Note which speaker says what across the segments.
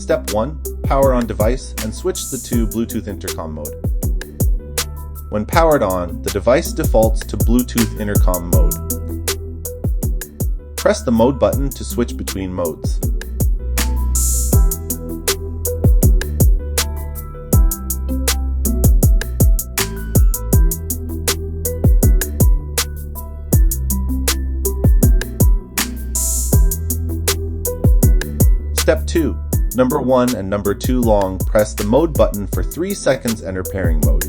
Speaker 1: Step 1. Power on device and switch to Bluetooth intercom mode. When powered on, the device defaults to Bluetooth intercom mode. Press the mode button to switch between modes. Step 2. Number 1 and number 2 long, press the mode button for 3 seconds, enter pairing mode.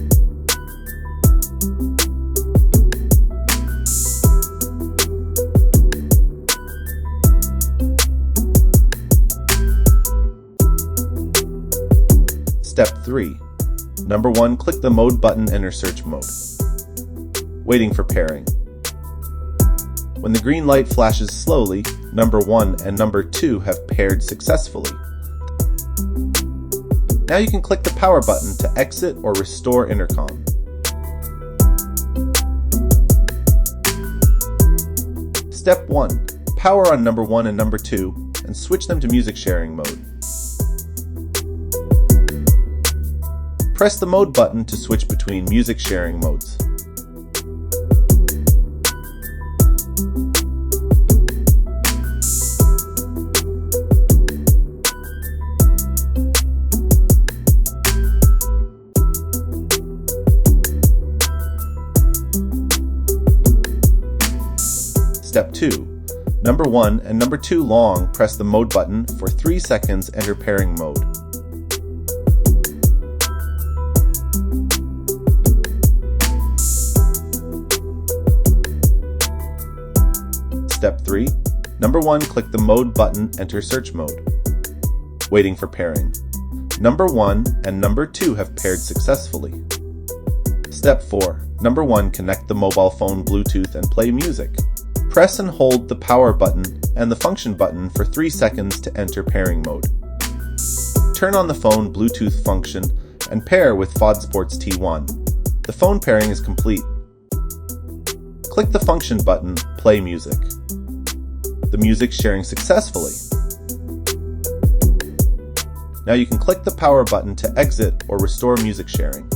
Speaker 1: Step 3. Number 1, click the mode button, enter search mode. Waiting for pairing. When the green light flashes slowly, number 1 and number 2 have paired successfully. Now you can click the power button to exit or restore intercom. Step 1. Power on number 1 and number 2 and switch them to music sharing mode. Press the mode button to switch between music sharing modes. Step 2. Number 1 and number 2 long, press the mode button for 3 seconds, enter pairing mode. Step 3. Number 1, click the mode button, enter search mode. Waiting for pairing. Number 1 and number 2 have paired successfully. Step 4. Number 1, connect the mobile phone Bluetooth and play music. Press and hold the power button and the function button for 3 seconds to enter pairing mode. Turn on the phone Bluetooth function and pair with Fodsports T1. The phone pairing is complete. Click the function button, play music. The music's sharing successfully. Now you can click the power button to exit or restore music sharing.